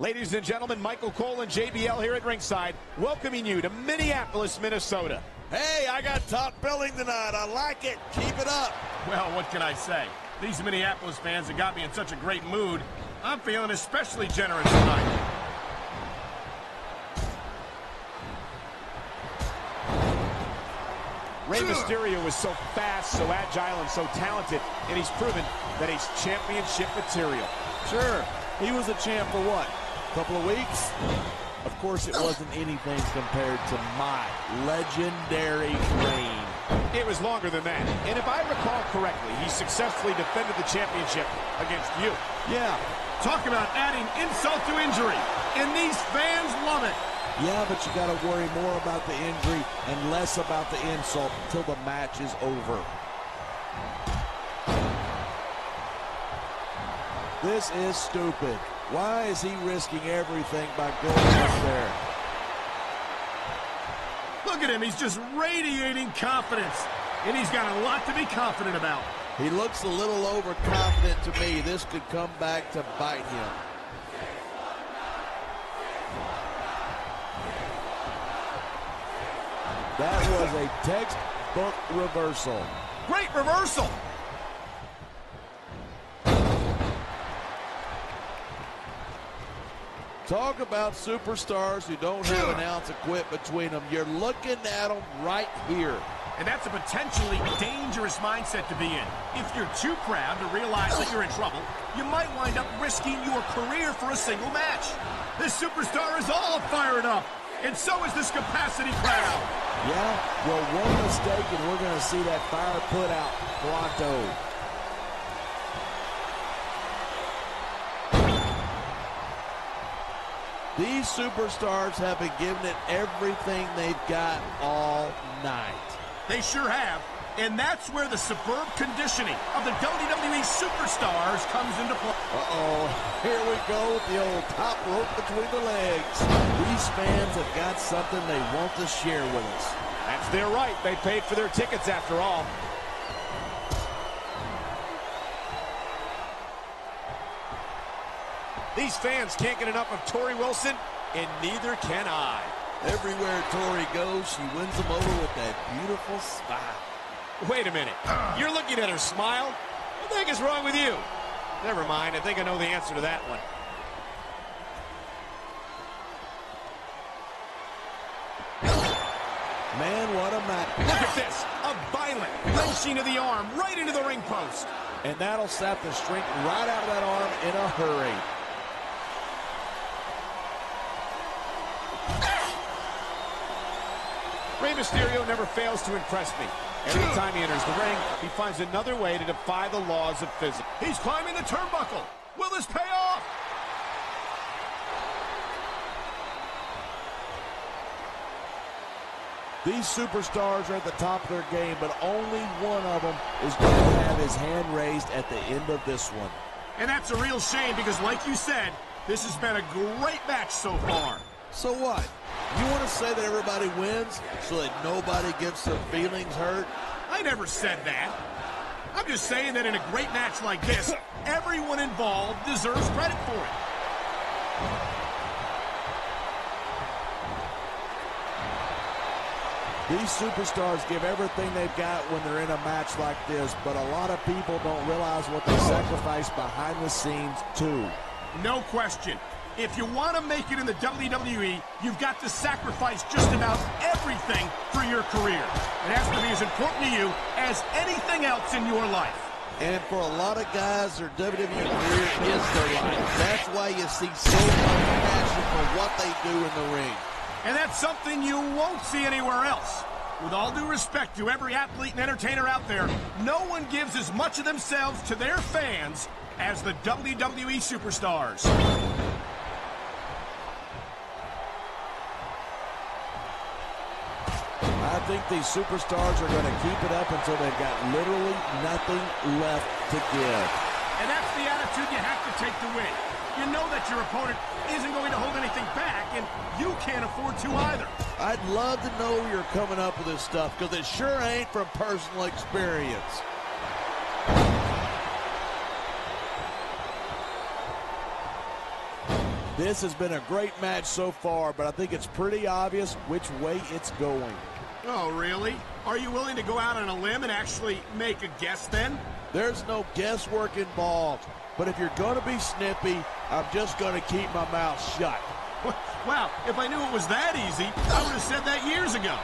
Ladies and gentlemen, Michael Cole and JBL here at ringside, welcoming you to Minneapolis, Minnesota. Hey, I got top billing tonight. I like it. Keep it up. Well, what can I say? These Minneapolis fans have got me in such a great mood. I'm feeling especially generous tonight. Rey Mysterio is so fast, so agile, and so talented, and he's proven that he's championship material. Sure, he was a champ for what? A couple of weeks? Of course, it wasn't anything compared to my legendary reign. It was longer than that, and if I recall correctly, he successfully defended the championship against you. Yeah. Talk about adding insult to injury, and these fans love it. Yeah, but you got to worry more about the injury and less about the insult until the match is over. This is stupid. Why is he risking everything by going up there? Look at him. He's just radiating confidence, and he's got a lot to be confident about. He looks a little overconfident to me. This could come back to bite him. That was a textbook reversal. Great reversal. Talk about superstars who don't have an ounce of quit between them. You're looking at them right here. And that's a potentially dangerous mindset to be in. If you're too proud to realize that you're in trouble, you might wind up risking your career for a single match. This superstar is all fired up, and so is this capacity crowd. Yeah, well, one mistake and we're going to see that fire put out pronto. These superstars have been giving it everything they've got all night. They sure have, and that's where the superb conditioning of the WWE superstars comes into play. Uh-oh, here we go with the old top rope between the legs. These fans have got something they want to share with us. That's their right. They paid for their tickets after all. These fans can't get enough of Torrie Wilson, and neither can I. Everywhere Torrie goes, she wins them over with that beautiful smile. Wait a minute. You're looking at her smile? What the heck is wrong with you? Never mind. I think I know the answer to that one. Man, what a match. Look at this. A violent wrenching of the arm right into the ring post. And that'll sap the strength right out of that arm in a hurry. Rey Mysterio never fails to impress me. Every time he enters the ring, he finds another way to defy the laws of physics. He's climbing the turnbuckle. Will this pay off? These superstars are at the top of their game, but only one of them is going to have his hand raised at the end of this one. And that's a real shame because, like you said, this has been a great match so far. So what? You want to say that everybody wins so that nobody gets their feelings hurt? I never said that. I'm just saying that in a great match like this, everyone involved deserves credit for it. These superstars give everything they've got when they're in a match like this, but a lot of people don't realize what they sacrifice behind the scenes, too. No question. If you want to make it in the WWE, you've got to sacrifice just about everything for your career. It has to be as important to you as anything else in your life. And for a lot of guys, their WWE career is their life. That's why you see so much passion for what they do in the ring. And that's something you won't see anywhere else. With all due respect to every athlete and entertainer out there, no one gives as much of themselves to their fans as the WWE superstars. I think these superstars are going to keep it up until they've got literally nothing left to give. And that's the attitude you have to take to win. You know that your opponent isn't going to hold anything back, and you can't afford to either. I'd love to know you're coming up with this stuff, because it sure ain't from personal experience. This has been a great match so far, but I think it's pretty obvious which way it's going. Oh, really? Are you willing to go out on a limb and actually make a guess then? There's no guesswork involved, but if you're going to be snippy, I'm just going to keep my mouth shut. Wow, if I knew it was that easy, I would have said that years ago.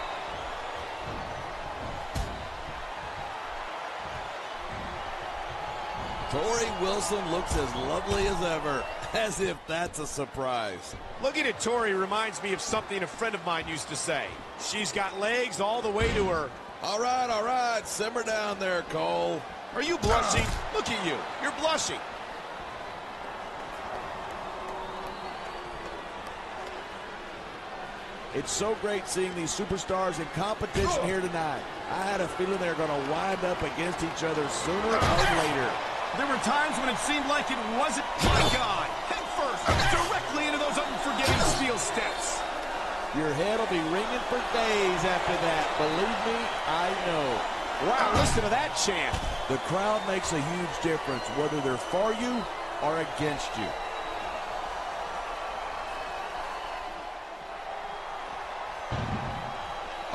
Torrie Wilson looks as lovely as ever, as if that's a surprise. Looking at Torrie reminds me of something a friend of mine used to say. She's got legs all the way to her. All right, simmer down there, Cole. Are you blushing? Look at you. You're blushing. It's so great seeing these superstars in competition here tonight. I had a feeling they were going to wind up against each other sooner or later. There were times when it seemed like it wasn't. My God, head first, directly into those unforgiving steel steps. Your head will be ringing for days after that. Believe me, I know. Wow, listen to that chant. The crowd makes a huge difference, whether they're for you or against you.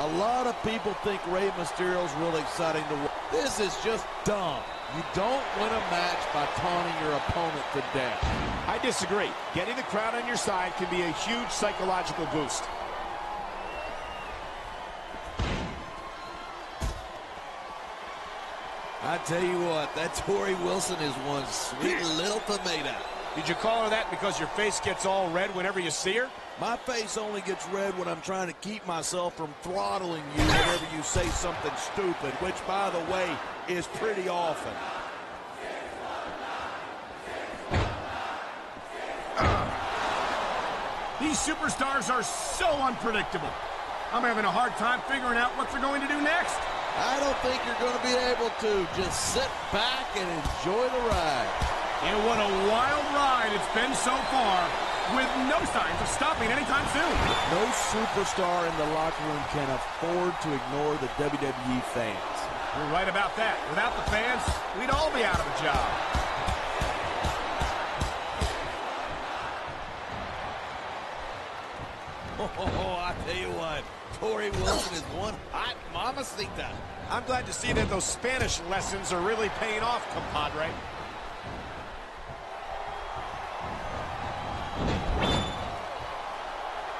A lot of people think Rey Mysterio's really exciting to watch. This is just dumb. You don't win a match by taunting your opponent to death. I disagree. Getting the crowd on your side can be a huge psychological boost. I tell you what, that Torrie Wilson is one sweet little tomato. Did you call her that because your face gets all red whenever you see her? My face only gets red when I'm trying to keep myself from throttling you whenever you say something stupid, which, by the way, is pretty often. These superstars are so unpredictable. I'm having a hard time figuring out what they're going to do next. I don't think you're going to be able to. Just sit back and enjoy the ride. And what a wild ride it's been so far, with no signs of stopping anytime soon. No superstar in the locker room can afford to ignore the WWE fans. You're right about that. Without the fans, we'd all be out of a job. Oh, I tell you what, Torrie Wilson is one hot mamacita. I'm glad to see that those Spanish lessons are really paying off, compadre.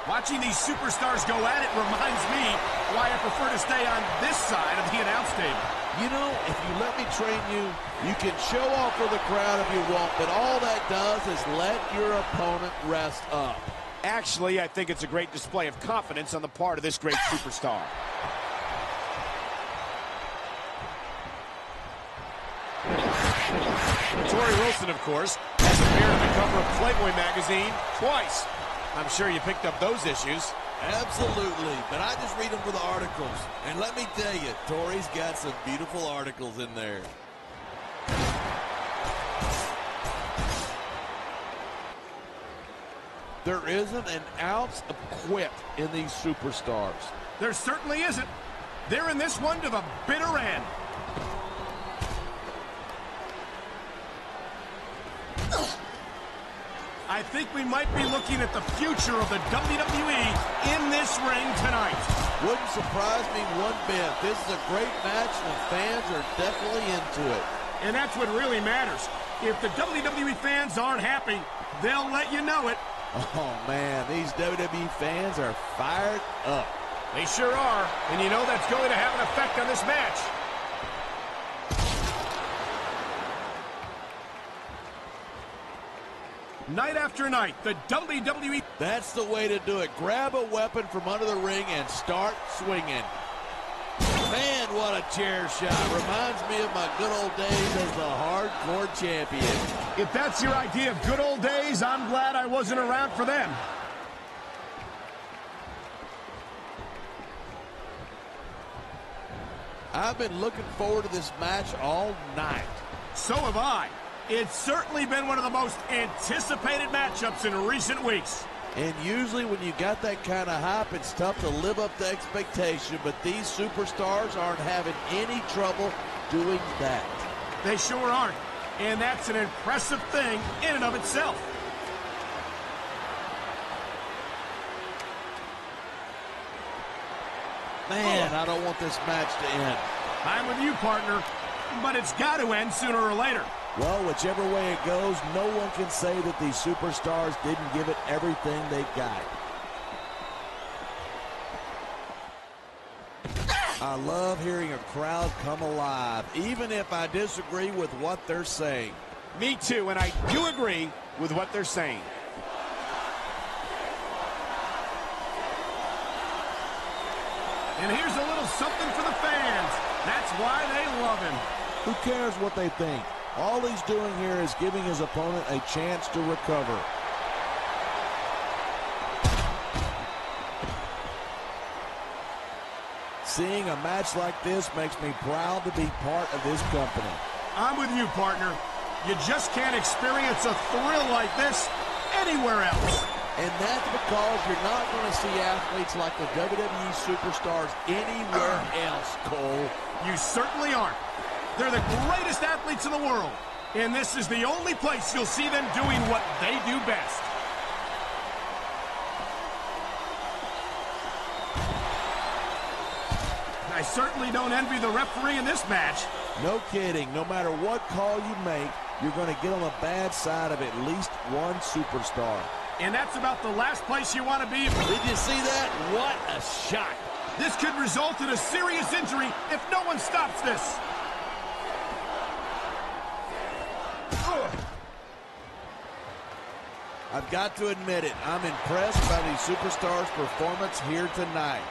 Watching these superstars go at it reminds me why I prefer to stay on this side of the announce table. You know, if you let me train you, you can show off for the crowd if you want, but all that does is let your opponent rest up. Actually, I think it's a great display of confidence on the part of this great superstar. Torrie Wilson, of course, has appeared on the cover of Playboy magazine twice. I'm sure you picked up those issues. Absolutely, but I just read them for the articles. And let me tell you, Torrie's got some beautiful articles in there. There isn't an ounce of quit in these superstars. There certainly isn't. They're in this one to the bitter end. I think we might be looking at the future of the WWE in this ring tonight. Wouldn't surprise me one bit. This is a great match, and the fans are definitely into it. And that's what really matters. If the WWE fans aren't happy, they'll let you know it. Oh, man, these WWE fans are fired up. They sure are, and you know that's going to have an effect on this match. Night after night, the WWE... That's the way to do it. Grab a weapon from under the ring and start swinging. Man, what a chair shot. Reminds me of my good old days as the hardcore champion. If that's your idea of good old days, I'm glad I wasn't around for them. I've been looking forward to this match all night. So have I. It's certainly been one of the most anticipated matchups in recent weeks. And usually when you got that kind of hype, it's tough to live up to expectation, but these superstars aren't having any trouble doing that. They sure aren't. And that's an impressive thing in and of itself. Man, I don't want this match to end. I'm with you, partner, but it's got to end sooner or later. Well, whichever way it goes, no one can say that these superstars didn't give it everything they got. I love hearing a crowd come alive, even if I disagree with what they're saying. Me too, and I do agree with what they're saying. And here's a little something for the fans. That's why they love him. Who cares what they think? All he's doing here is giving his opponent a chance to recover. Seeing a match like this makes me proud to be part of this company. I'm with you, partner. You just can't experience a thrill like this anywhere else. And that's because you're not going to see athletes like the WWE superstars anywhere else, Cole. You certainly aren't. They're the greatest athletes in the world. And this is the only place you'll see them doing what they do best. I certainly don't envy the referee in this match. No kidding. No matter what call you make, you're going to get on the bad side of at least one superstar. And that's about the last place you want to be. Did you see that? What a shot. This could result in a serious injury if no one stops this. I've got to admit it. I'm impressed by these superstars' performance here tonight.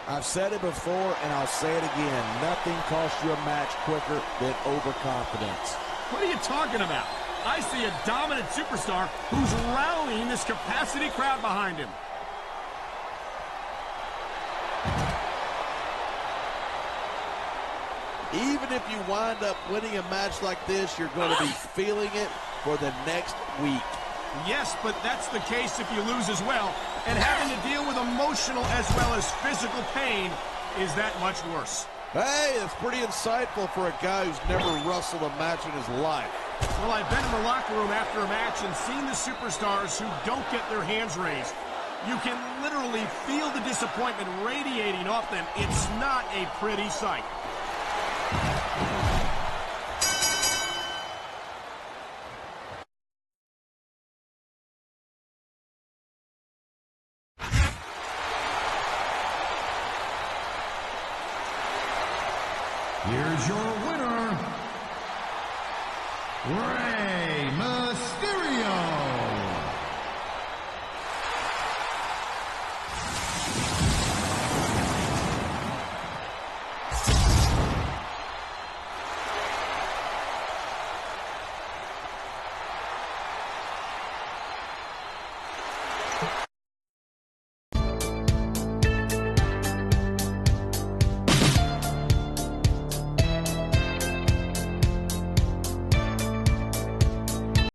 I've said it before, and I'll say it again. Nothing costs you a match quicker than overconfidence. What are you talking about? I see a dominant superstar who's rallying this capacity crowd behind him. Even if you wind up winning a match like this, you're going to be feeling it for the next week. Yes, but that's the case if you lose as well. And having to deal with emotional as well as physical pain is that much worse. Hey, that's pretty insightful for a guy who's never wrestled a match in his life. Well, I've been in the locker room after a match and seen the superstars who don't get their hands raised. You can literally feel the disappointment radiating off them. It's not a pretty sight. Here's your winner, Rey